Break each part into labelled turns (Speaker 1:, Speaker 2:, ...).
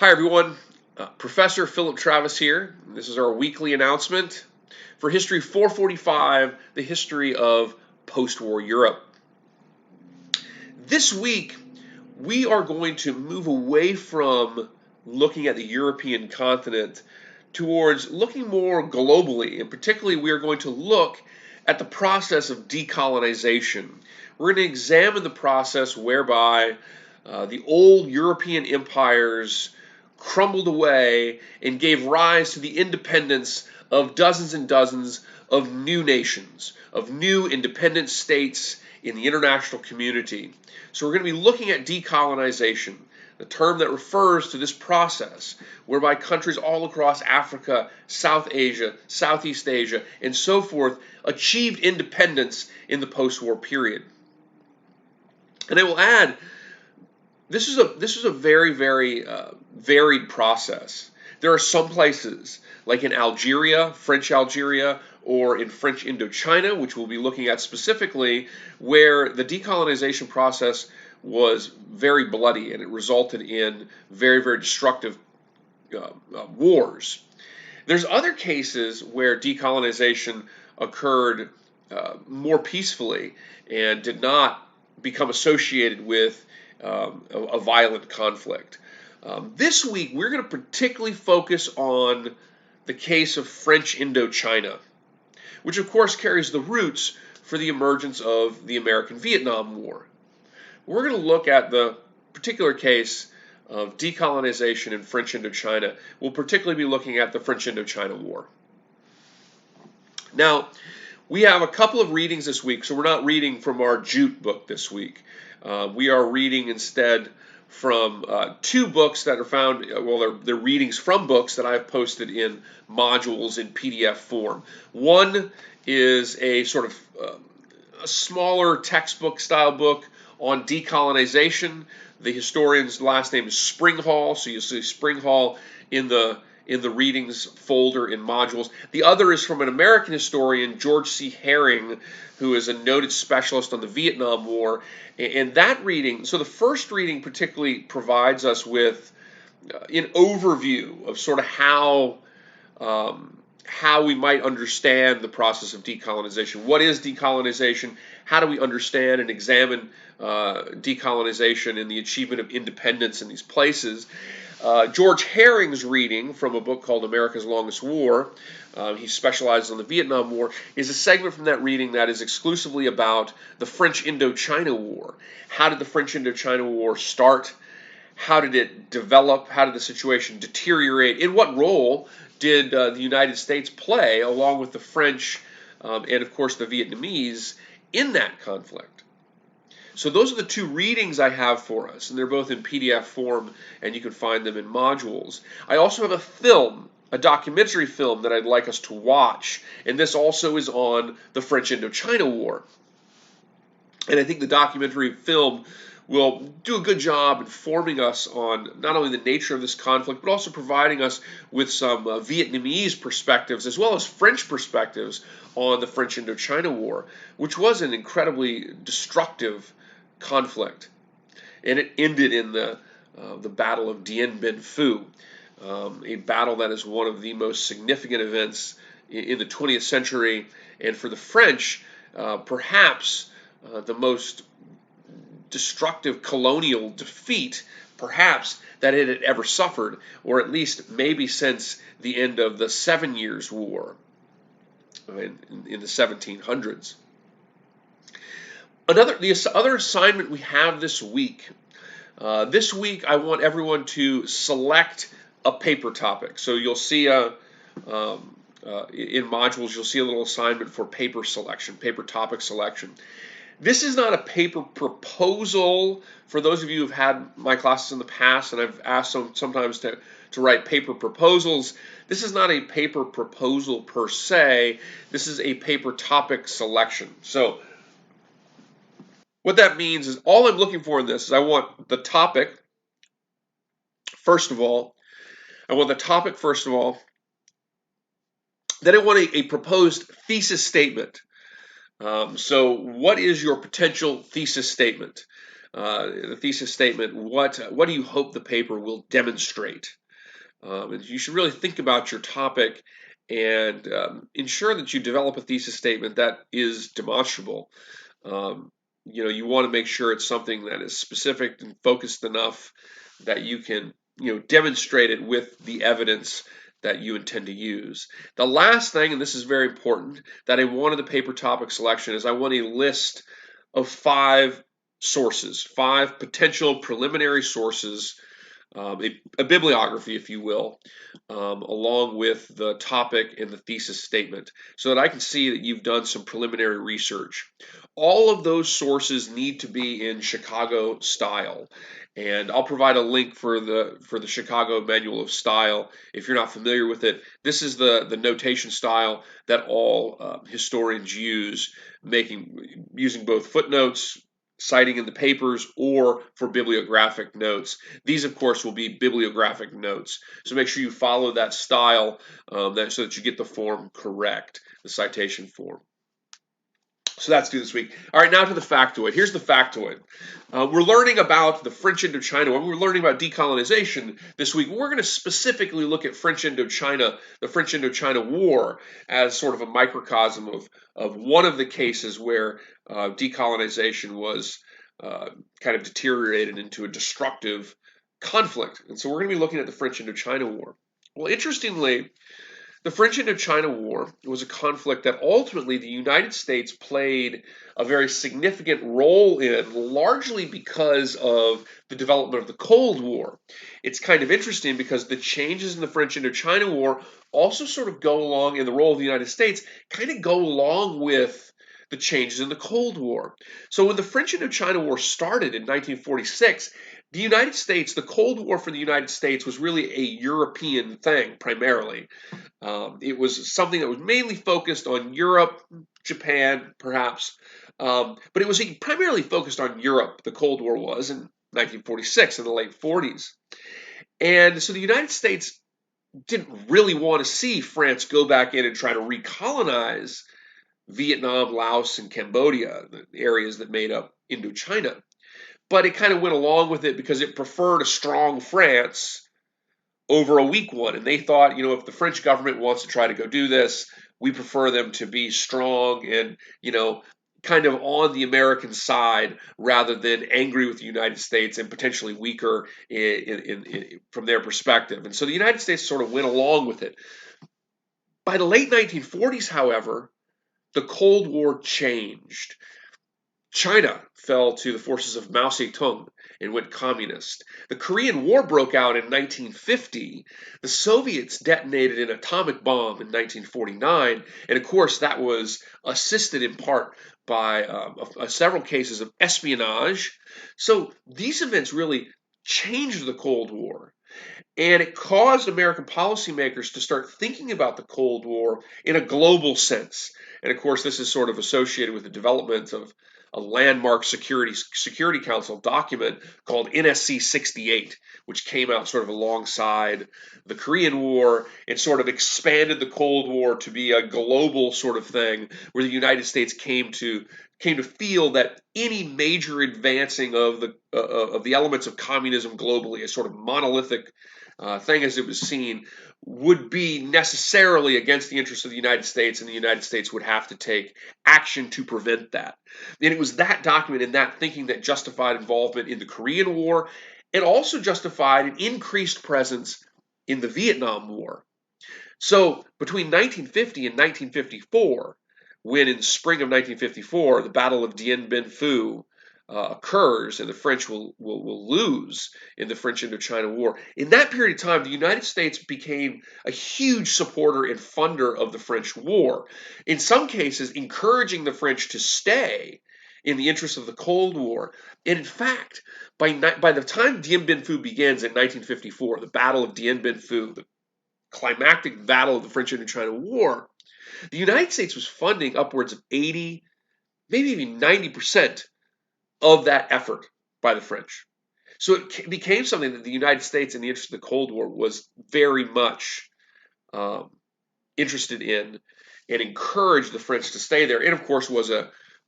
Speaker 1: Hi, everyone. Professor Philip Travis here. This is our weekly announcement for History 445, the history of post-war Europe. This week, we are going to move away from looking at the European continent towards looking more globally, and particularly we are going to look at the process of decolonization. We're going to examine the process whereby the old European empires crumbled away and gave rise to the independence of dozens and dozens of new nations, of new independent states in the international community. So we're going to be looking at decolonization, the term that refers to this process whereby countries all across Africa, South Asia, Southeast Asia, and so forth achieved independence in the post-war period. And I will add, this is a very, very varied process. There are some places, like in Algeria, French Algeria, or in French Indochina, which we'll be looking at specifically, where the decolonization process was very bloody and it resulted in very, very destructive wars. There's other cases where decolonization occurred more peacefully and did not become associated with a violent conflict. This week, we're going to particularly focus on the case of French Indochina, which of course carries the roots for the emergence of the American-Vietnam War. We're going to look at the particular case of decolonization in French Indochina. We'll particularly be looking at the French Indochina War. Now, we have a couple of readings this week, so we're not reading from our Jute book this week. We are reading instead from two books that are found, well, they're readings from books that I've posted in modules in PDF form. One is a sort of a smaller textbook style book on decolonization. The historian's last name is Springhall, so you'll see Springhall in the readings folder in modules. The other is from an American historian, George C. Herring, who is a noted specialist on the Vietnam War. And that reading, so the first reading particularly provides us with an overview of sort of how we might understand the process of decolonization. What is decolonization? How do we understand and examine decolonization and the achievement of independence in these places? George Herring's reading from a book called America's Longest War, he specializes on the Vietnam War, is a segment from that reading that is exclusively about the French Indochina War. How did the French Indochina War start? How did it develop? How did the situation deteriorate? In what role did the United States play, along with the French and, of course, the Vietnamese, in that conflict? So those are the two readings I have for us, and they're both in PDF form, and you can find them in modules. I also have a film, a documentary film that I'd like us to watch, and this also is on the French Indochina War. And I think the documentary film will do a good job informing us on not only the nature of this conflict, but also providing us with some Vietnamese perspectives as well as French perspectives on the French Indochina War, which was an incredibly destructive conflict. And it ended in the Battle of Dien Bien Phu, a battle that is one of the most significant events in the 20th century, and for the French, perhaps the most destructive colonial defeat, perhaps, that it had ever suffered, or at least maybe since the end of the 7 Years' War in the 1700s. The other assignment we have this week I want everyone to select a paper topic. So you'll see in modules, you'll see a little assignment for paper selection, paper topic selection. This is not a paper proposal. For those of you who've had my classes in the past, and I've asked them sometimes to write paper proposals, this is not a paper proposal per se. This is a paper topic selection. So what that means is all I'm looking for in this is I want the topic, first of all. Then I want a proposed thesis statement. So what is your potential thesis statement? the thesis statement, what do you hope the paper will demonstrate? And you should really think about your topic and ensure that you develop a thesis statement that is demonstrable. Um, you want to make sure it's something that is specific and focused enough that you can, demonstrate it with the evidence that you intend to use. The last thing, and this is very important, that I want in the paper topic selection is I want a list of 5 sources, 5 potential preliminary sources, a bibliography, if you will, along with the topic and the thesis statement, so that I can see that you've done some preliminary research. All of those sources need to be in Chicago style, and I'll provide a link for the Chicago Manual of Style if you're not familiar with it. This is the notation style that all historians use, using both footnotes, citing in the papers, or for bibliographic notes. These, of course, will be bibliographic notes. So make sure you follow that style so that you get the form correct, the citation form. So that's due this week. All right, now to the factoid. Here's the factoid. We're learning about the French Indochina War. We're learning about decolonization this week. We're going to specifically look at French Indochina, the French Indochina War, as sort of a microcosm of one of the cases where decolonization was kind of deteriorated into a destructive conflict. And so we're going to be looking at the French Indochina War. Well, interestingly, the French Indochina War was a conflict that ultimately the United States played a very significant role in, largely because of the development of the Cold War. It's kind of interesting because the changes in the French Indochina War also sort of go along, in the role of the United States, kind of go along with the changes in the Cold War. So when the French Indochina War started in 1946, the United States, the Cold War for the United States was really a European thing primarily. It was something that was mainly focused on Europe, Japan, perhaps, but it was primarily focused on Europe. The Cold War was in 1946, in the late 40s. And so the United States didn't really want to see France go back in and try to recolonize Vietnam, Laos, and Cambodia, the areas that made up Indochina. But it kind of went along with it because it preferred a strong France over a weak one. And they thought, if the French government wants to try to go do this, we prefer them to be strong and, kind of on the American side rather than angry with the United States and potentially weaker from their perspective. And so the United States sort of went along with it. By the late 1940s, however, the Cold War changed. China fell to the forces of Mao Zedong and went communist. The Korean War broke out in 1950. The Soviets detonated an atomic bomb in 1949, and of course that was assisted in part by several cases of espionage. So these events really changed the Cold War. And it caused American policymakers to start thinking about the Cold War in a global sense. And of course, this is sort of associated with the development of a landmark Security Council document called NSC 68, which came out sort of alongside the Korean War and sort of expanded the Cold War to be a global sort of thing, where the United States came to feel that any major advancing of the elements of communism globally, a sort of monolithic thing as it was seen, would be necessarily against the interests of the United States, and the United States would have to take action to prevent that. And it was that document and that thinking that justified involvement in the Korean War and also justified an increased presence in the Vietnam War. So between 1950 and 1954, when in the spring of 1954, the Battle of Dien Bien Phu occurs and the French will lose in the French Indochina War. In that period of time, the United States became a huge supporter and funder of the French war, in some cases encouraging the French to stay in the interest of the Cold War. And in fact, by the time Dien Bien Phu begins in 1954, the Battle of Dien Bien Phu, the climactic battle of the French Indochina War, the United States was funding upwards of 80, maybe even 90% of that effort by the French. So it became something that the United States, in the interest of the Cold War, was very much interested in and encouraged the French to stay there. And of course, was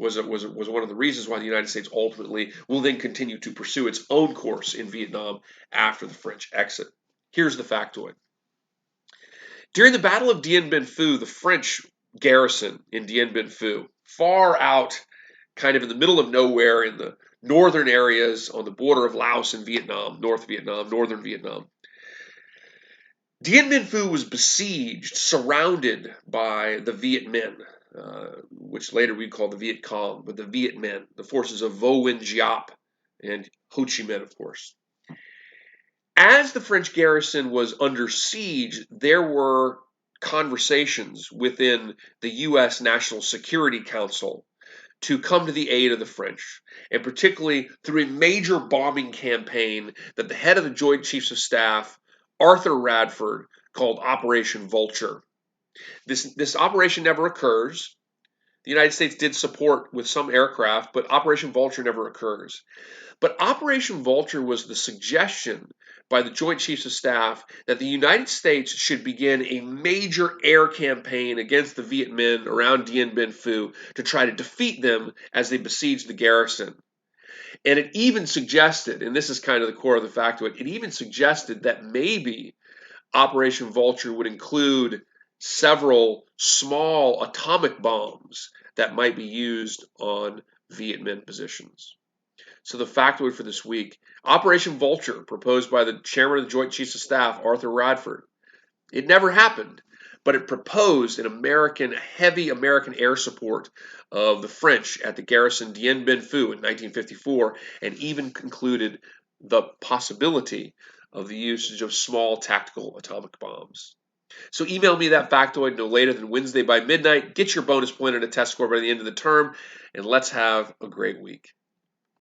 Speaker 1: was one of the reasons why the United States ultimately will then continue to pursue its own course in Vietnam after the French exit. Here's the factoid. During the Battle of Dien Bien Phu, the French garrison in Dien Bien Phu, far out, kind of in the middle of nowhere in the northern areas on the border of Laos and Vietnam, North Vietnam, northern Vietnam, Dien Bien Phu was besieged, surrounded by the Viet Minh, which later we call the Viet Cong, but the Viet Minh, the forces of Vo Nguyen Giap and Ho Chi Minh, of course. As the French garrison was under siege, there were conversations within the U.S. National Security Council to come to the aid of the French, and particularly through a major bombing campaign that the head of the Joint Chiefs of Staff, Arthur Radford, called Operation Vulture. This operation never occurs. The United States did support with some aircraft, but Operation Vulture never occurs. But Operation Vulture was the suggestion by the Joint Chiefs of Staff that the United States should begin a major air campaign against the Viet Minh around Dien Bien Phu to try to defeat them as they besieged the garrison. And it even suggested, and this is kind of the core of the factoid, it even suggested that maybe Operation Vulture would include several small atomic bombs that might be used on Viet Minh positions. So the factoid for this week, Operation Vulture, proposed by the chairman of the Joint Chiefs of Staff, Arthur Radford. It never happened, but it proposed an heavy American air support of the French at the garrison Dien Bien Phu in 1954, and even concluded the possibility of the usage of small tactical atomic bombs. So email me that factoid no later than Wednesday by midnight. Get your bonus point and a test score by the end of the term, and let's have a great week.